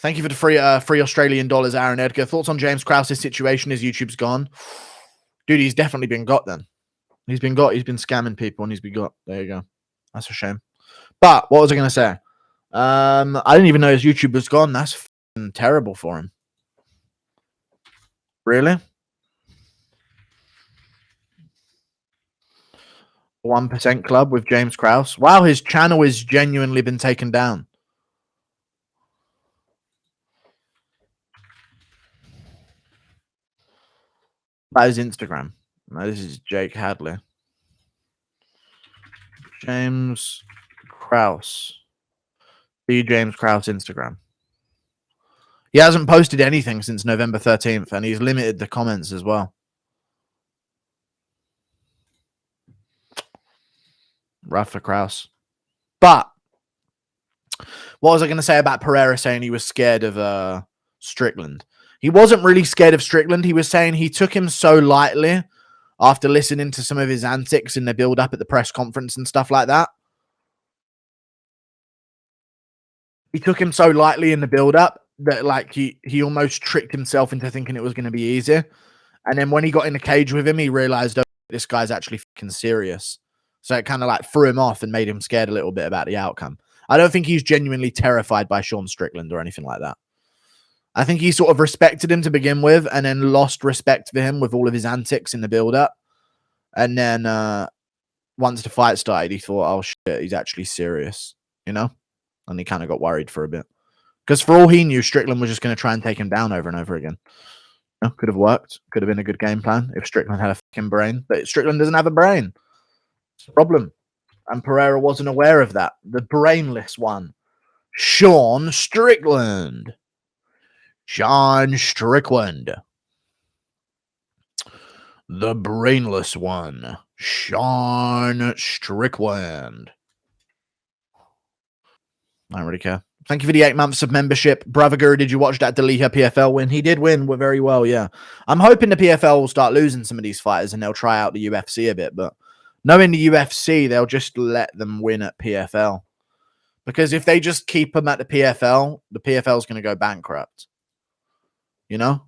Thank you for the free Australian dollars, Aaron Edgar. Thoughts on James Krause's situation as YouTube's gone? Dude, he's definitely been got then. He's been got. He's been scamming people and he's been got. There you go. That's a shame. But what was I going to say? I didn't even know his YouTube was gone. That's terrible for him. Really? 1% Club with James Krause. Wow, his channel has genuinely been taken down. That is Instagram. No, this is Jake Hadley. James Krause. The James Krause Instagram. He hasn't posted anything since November 13th, and he's limited the comments as well. Rough for Krause. But what was I going to say about Pereira saying he was scared of Strickland? He wasn't really scared of Strickland. He was saying he took him so lightly after listening to some of his antics in the build-up at the press conference and stuff like that. He took him so lightly in the build-up that like he almost tricked himself into thinking it was going to be easy. And then when he got in the cage with him, he realized, oh, this guy's actually fucking serious. So it kind of like threw him off and made him scared a little bit about the outcome. I don't think he's genuinely terrified by Sean Strickland or anything like that. I think he sort of respected him to begin with and then lost respect for him with all of his antics in the build-up. And then once the fight started, he thought, oh, shit, he's actually serious, you know? And he kind of got worried for a bit. Because for all he knew, Strickland was just going to try and take him down over and over again. You know, could have worked. Could have been a good game plan if Strickland had a fucking brain. But Strickland doesn't have a brain. It's a problem. And Pereira wasn't aware of that. The brainless one. Sean Strickland. Sean Strickland. The brainless one. Sean Strickland. I don't really care. Thank you for the 8 months of membership. Brother Guru, did you watch that Deliha PFL win? He did win very well, yeah. I'm hoping the PFL will start losing some of these fighters and they'll try out the UFC a bit, but knowing the UFC, they'll just let them win at PFL. Because if they just keep them at the PFL is going to go bankrupt. You know?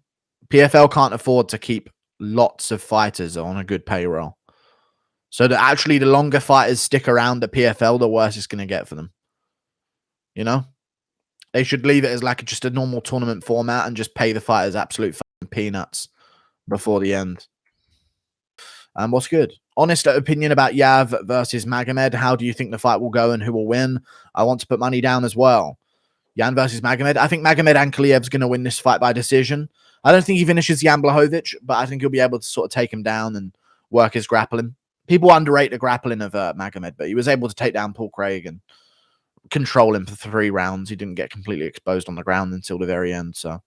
PFL can't afford to keep lots of fighters on a good payroll. So that actually the longer fighters stick around at PFL, the worse it's going to get for them. You know? They should leave it as like just a normal tournament format and just pay the fighters absolute fucking peanuts before the end. And what's good? Honest opinion about Yav versus Magomed. How do you think the fight will go and who will win? I want to put money down as well. Jan versus Magomed. I think Magomed Ankalaev is going to win this fight by decision. I don't think he finishes Jan Blachowicz, but I think he'll be able to sort of take him down and work his grappling. People underrate the grappling of Magomed, but he was able to take down Paul Craig and control him for 3 rounds. He didn't get completely exposed on the ground until the very end, so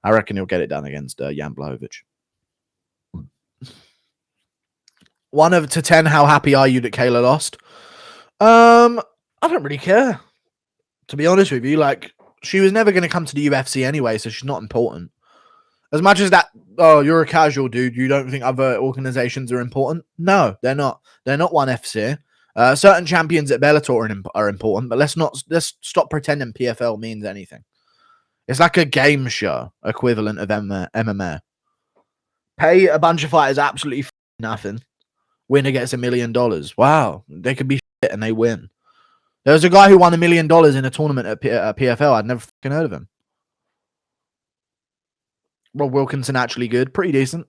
I reckon he'll get it done against Jan Blachowicz. 1 to 10, how happy are you that Kayla lost? I don't really care, to be honest with you. Like, she was never going to come to the UFC anyway, so she's not important. As much as that, oh, you're a casual dude, you don't think other organizations are important? No, they're not. They're not ONE FC. Certain champions at Bellator are important, but let's stop pretending PFL means anything. It's like a game show equivalent of MMA. Pay a bunch of fighters absolutely nothing. Winner gets $1 million. Wow, they could be shit and they win. There was a guy who won $1 million in a tournament at PFL. I'd never fucking heard of him. Rob Wilkinson actually good, pretty decent.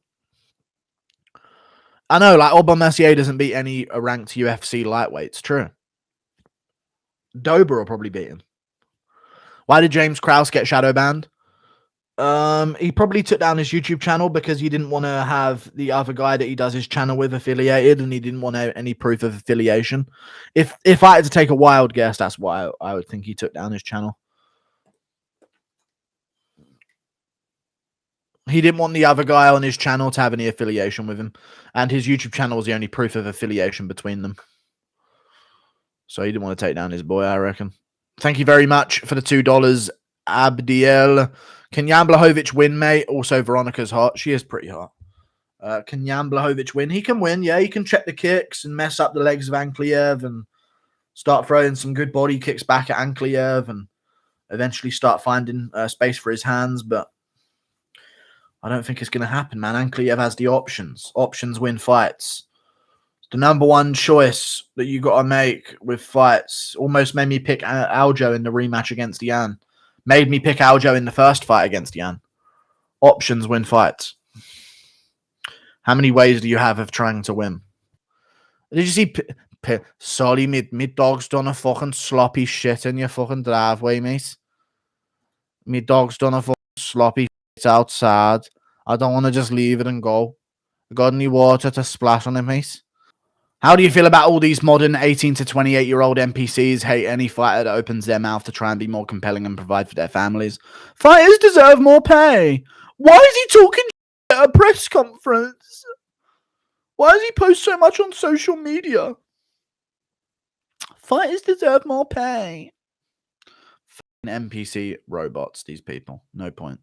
I know, like, Aubin Mercier doesn't beat any ranked UFC lightweights. True. Dober will probably beat him. Why did James Krause get shadow banned? He probably took down his YouTube channel because he didn't want to have the other guy that he does his channel with affiliated, and he didn't want any proof of affiliation. If I had to take a wild guess, that's why I would think he took down his channel. He didn't want the other guy on his channel to have any affiliation with him. And his YouTube channel was the only proof of affiliation between them. So he didn't want to take down his boy, I reckon. Thank you very much for the $2, Abdiel. Can Jan Blachowicz win, mate? Also, Veronica's hot. She is pretty hot. Can Jan Blachowicz win? He can win, yeah. He can check the kicks and mess up the legs of Ankalaev and start throwing some good body kicks back at Ankalaev and eventually start finding space for his hands, but I don't think it's going to happen, man. Ankalaev has the options. Options win fights. The number one choice that you got to make with fights. Almost made me pick Aljo in the rematch against Jan. Made me pick Aljo in the first fight against Jan. Options win fights. How many ways do you have of trying to win? Did you see... Sorry, me dog's done a fucking sloppy shit in your fucking driveway, mate. Me dog's done a fucking sloppy shit outside. I don't want to just leave it and go. Got any water to splash on it, mate? How do you feel about all these modern 18 to 28-year-old NPCs hate any fighter that opens their mouth to try and be more compelling and provide for their families? Fighters deserve more pay. Why is he talking at a press conference? Why does he post so much on social media? Fighters deserve more pay. NPC robots, these people. No point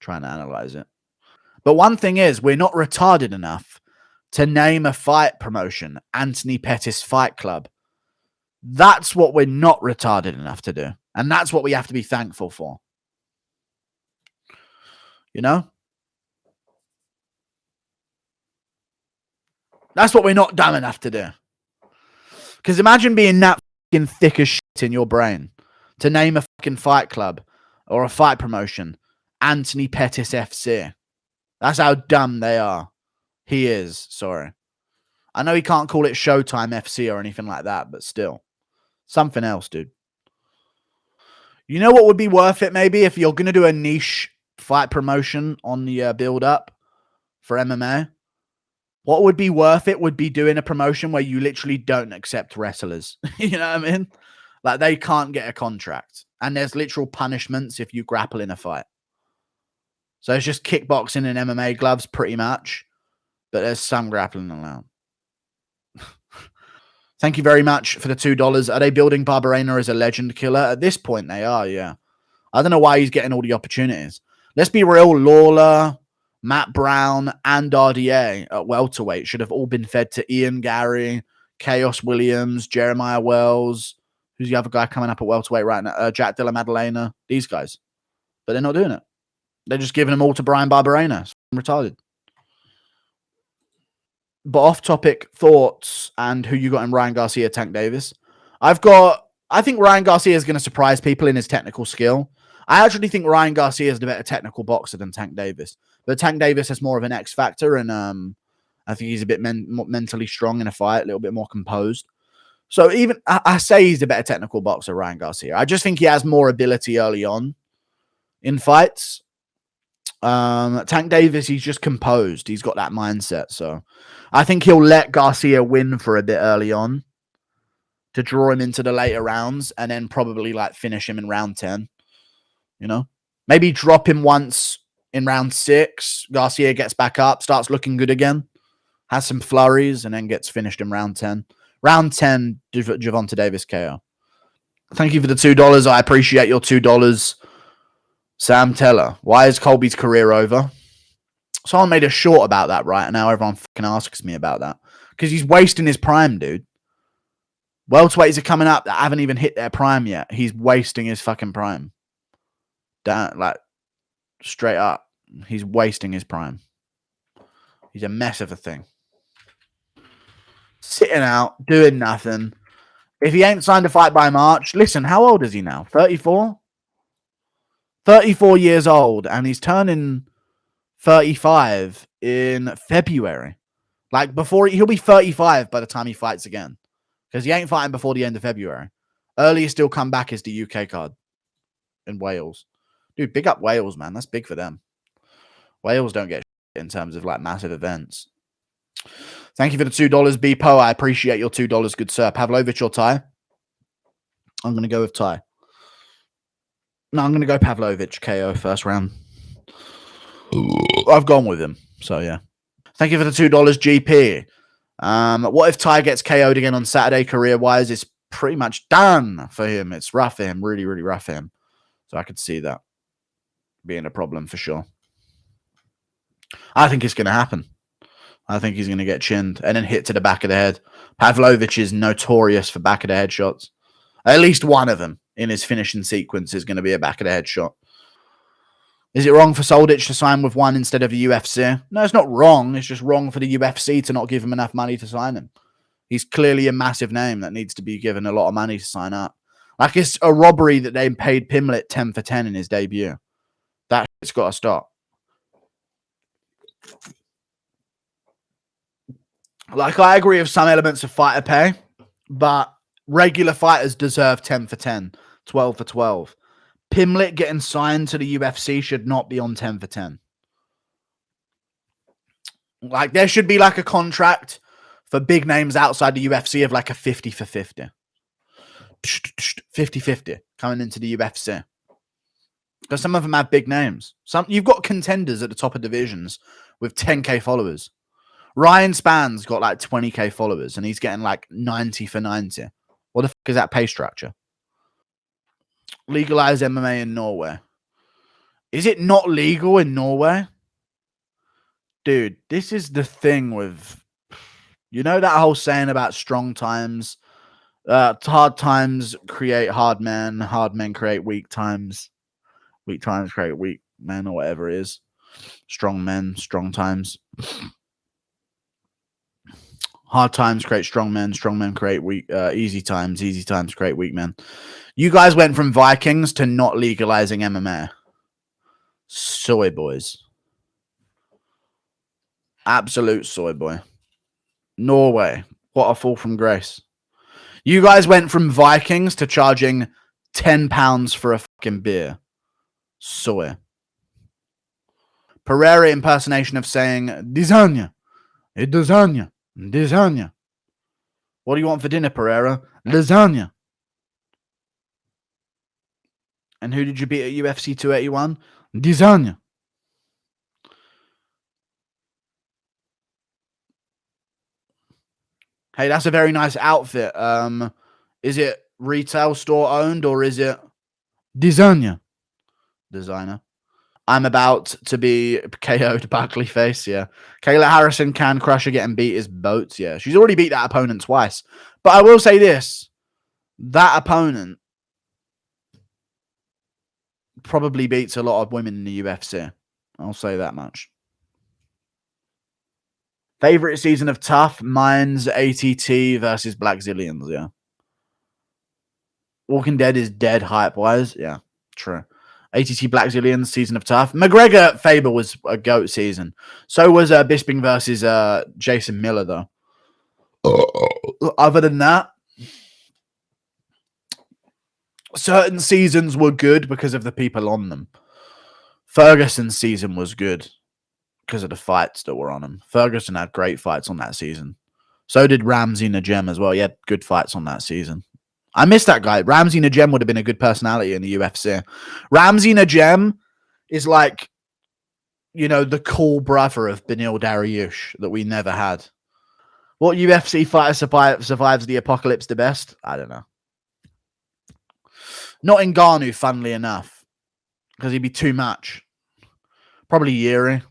trying to analyze it. But one thing is, we're not retarded enough to name a fight promotion Anthony Pettis Fight Club. That's what we're not retarded enough to do. And that's what we have to be thankful for. You know? That's what we're not dumb enough to do. Because imagine being that fucking thick as shit in your brain to name a fucking fight club or a fight promotion Anthony Pettis FC. That's how dumb they are. He is, sorry. I know he can't call it Showtime FC or anything like that, but still. Something else, dude. You know what would be worth it, maybe, if you're going to do a niche fight promotion on the build-up for MMA? What would be worth it would be doing a promotion where you literally don't accept wrestlers. You know what I mean? Like, they can't get a contract. And there's literal punishments if you grapple in a fight. So it's just kickboxing and MMA gloves, pretty much. But there's some grappling allowed. Thank you very much for the $2. Are they building Barbarena as a legend killer? At this point, they are, yeah. I don't know why he's getting all the opportunities. Let's be real. Lawler, Matt Brown, and RDA at welterweight should have all been fed to Ian Gary, Chaos Williams, Jeremiah Wells. Who's the other guy coming up at welterweight right now? Jack Della Maddalena. These guys. But they're not doing it. They're just giving them all to Bryan Barbarena. It's retarded. But off-topic thoughts and who you got in Ryan Garcia, Tank Davis. I think Ryan Garcia is going to surprise people in his technical skill. I actually think Ryan Garcia is the better technical boxer than Tank Davis. But Tank Davis has more of an X factor, and I think he's a bit mentally strong in a fight, a little bit more composed. So even I say he's the better technical boxer, Ryan Garcia. I just think he has more ability early on in fights. Tank Davis, he's just composed. He's got that mindset. So I think he'll let Garcia win for a bit early on to draw him into the later rounds and then probably like finish him in round 10. You know, maybe drop him once in round 6. Garcia gets back up, starts looking good again, has some flurries, and then gets finished in round 10. Round 10, Gervonta Davis KO. Thank you for the $2. I appreciate your $2. Sam Teller, why is Colby's career over? Someone made a short about that, right? And now everyone fucking asks me about that. Because he's wasting his prime, dude. Welterweights are coming up that haven't even hit their prime yet. He's wasting his fucking prime. Like, straight up. He's wasting his prime. He's a mess of a thing. Sitting out, doing nothing. If he ain't signed a fight by March, listen, how old is he now? 34? 34 years old, and he's turning 35 in February. Like, he'll be 35 by the time he fights again. Because he ain't fighting before the end of February. Earliest he'll come back is the UK card in Wales. Dude, big up Wales, man. That's big for them. Wales don't get shit in terms of, like, massive events. Thank you for the $2, Beepo. I appreciate your $2, good sir. Pavlovich or Tai? I'm going to go with Tai. No, I'm going to go Pavlovich KO first round. I've gone with him. So, yeah. Thank you for the $2, GP. What if Tai gets KO'd again on Saturday career-wise? It's pretty much done for him. It's rough for him. Really, really rough for him. So I could see that being a problem for sure. I think it's going to happen. I think he's going to get chinned and then hit to the back of the head. Pavlovich is notorious for back of the head shots. At least one of them in his finishing sequence is going to be a back of the head shot. Is it wrong for Soldić to sign with one instead of the UFC? No, it's not wrong. It's just wrong for the UFC to not give him enough money to sign him. He's clearly a massive name that needs to be given a lot of money to sign up. Like, it's a robbery that they paid Pimlet 10 for 10 in his debut. That shit's got to stop. Like, I agree with some elements of fighter pay, but regular fighters deserve 10 for 10, 12 for 12. Pimlet getting signed to the UFC should not be on 10 for 10. Like, there should be like a contract for big names outside the UFC of like a 50 for 50. 50-50 coming into the UFC. Because some of them have big names. You've got contenders at the top of divisions with 10k followers. Ryan Spann's got like 20k followers and he's getting like 90 for 90. What the fuck is that pay structure? Legalize MMA in Norway. Is it not legal in Norway? Dude, this is the thing with, you know, that whole saying about strong times, hard times create hard men create weak times create weak men, or whatever it is. Strong men, strong times. Hard times create strong men create weak, easy times create weak men. You guys went from Vikings to not legalizing MMA. Soy boys. Absolute soy boy. Norway. What a fall from grace. You guys went from Vikings to charging £10 for a fucking beer. Soy. Pereira impersonation of saying, Lasagna. Lasagna. Lasagna. What do you want for dinner, Pereira? Lasagna. And who did you beat at UFC 281? Lasagna. Hey, that's a very nice outfit. Is it retail store owned or is it designer? I'm about to be KO'd Buckley face, yeah. Kayla Harrison can crush her getting beat is boats, yeah. She's already beat that opponent twice. But I will say this. That opponent probably beats a lot of women in the UFC. I'll say that much. Favorite season of Tough? Mine's ATT versus Black Zillions, yeah. Walking Dead is dead hype-wise. Yeah, true. ATT Black Zillions, season of Tough. McGregor Faber was a GOAT season. So was Bisping versus Jason Miller, though. Other than that, certain seasons were good because of the people on them. Ferguson's season was good because of the fights that were on him. Ferguson had great fights on that season. So did Ramsey Najem as well. He had good fights on that season. I miss that guy. Ramsey Najem would have been a good personality in the UFC. Ramsey Najem is like, you know, the cool brother of Beneil Dariush that we never had. What UFC fighter survives the apocalypse the best? I don't know. Not Ngannou, funnily enough, because he'd be too much. Probably Yuri.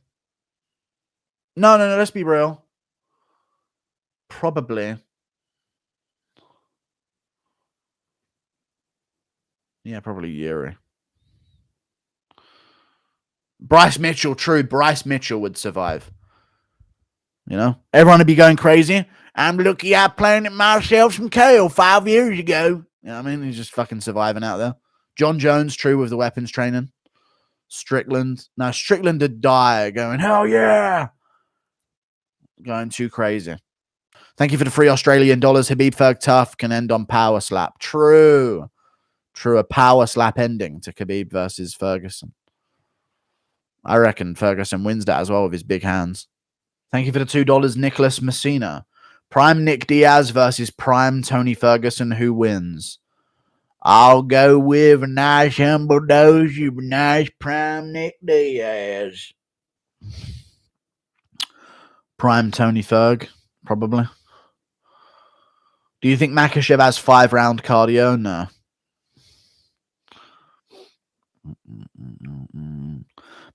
No, let's be real. Probably. Yeah, probably Yuri. Bryce Mitchell, true. Bryce Mitchell would survive. You know? Everyone would be going crazy. I'm lucky I planted myself some kale 5 years ago. You know what I mean? He's just fucking surviving out there. John Jones, true, with the weapons training. Strickland. No, Strickland did die going, hell yeah. Going too crazy. Thank you for the free Australian dollars. Habib Ferg Tough can end on power slap. True. A power slap ending to Khabib versus Ferguson. I reckon Ferguson wins that as well with his big hands. Thank you for the $2, Nicholas Messina. Prime Nick Diaz versus Prime Tony Ferguson. Who wins? I'll go with a nice humble dose of nice Prime Nick Diaz. Prime Tony Ferg, probably. Do you think Makhachev has 5-round cardio? No.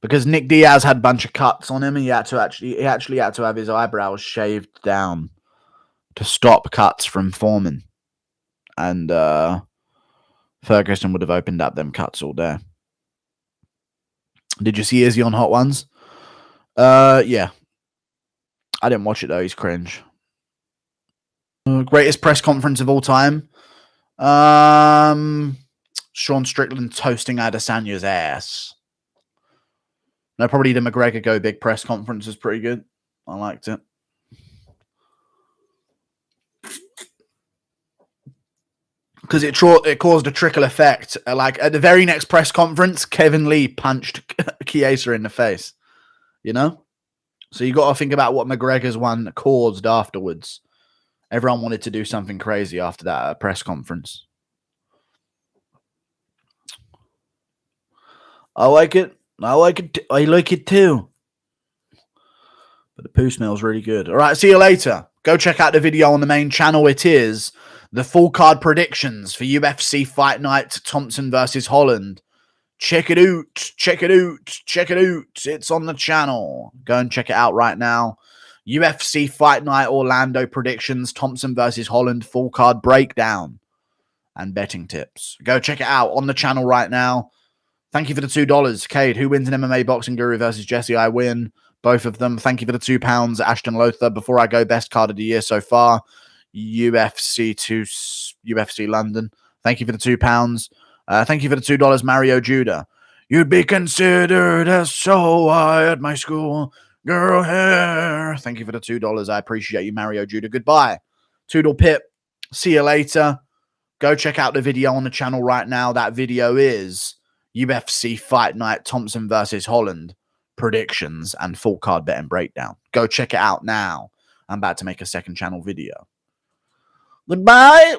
Because Nick Diaz had a bunch of cuts on him, and he actually had to have his eyebrows shaved down to stop cuts from forming. And Ferguson would have opened up them cuts all day. Did you see Izzy on Hot Ones? Yeah. I didn't watch it though. He's cringe. Greatest press conference of all time. Sean Strickland toasting Adesanya's ass. No, probably the McGregor Go Big press conference is pretty good. I liked it. Because it caused a trickle effect. Like at the very next press conference, Kevin Lee punched Chiesa in the face. You know? So you got to think about what McGregor's one caused afterwards. Everyone wanted to do something crazy after that press conference. I like it. I like it. I like it too. But the poo smells really good. All right, see you later. Go check out the video on the main channel. It is the full card predictions for UFC Fight Night Thompson versus Holland. Check it out. Check it out. Check it out. It's on the channel. Go and check it out right now. UFC Fight Night Orlando predictions. Thompson versus Holland full card breakdown and betting tips. Go check it out on the channel right now. Thank you for the $2. Cade, who wins an MMA Boxing Guru versus Jesse? I win. Both of them. Thank you for the £2. Ashton Lothar. Before I go, best card of the year so far. UFC London. Thank you for the £2. Thank you for the $2, Mario Judah. You'd be considered as so high at my school. Girl hair. Thank you for the $2. I appreciate you, Mario Judah. Goodbye. Toodle Pip. See you later. Go check out the video on the channel right now. That video is UFC Fight Night Thompson versus Holland predictions and full card betting breakdown. Go check it out now. I'm about to make a second channel video. Goodbye.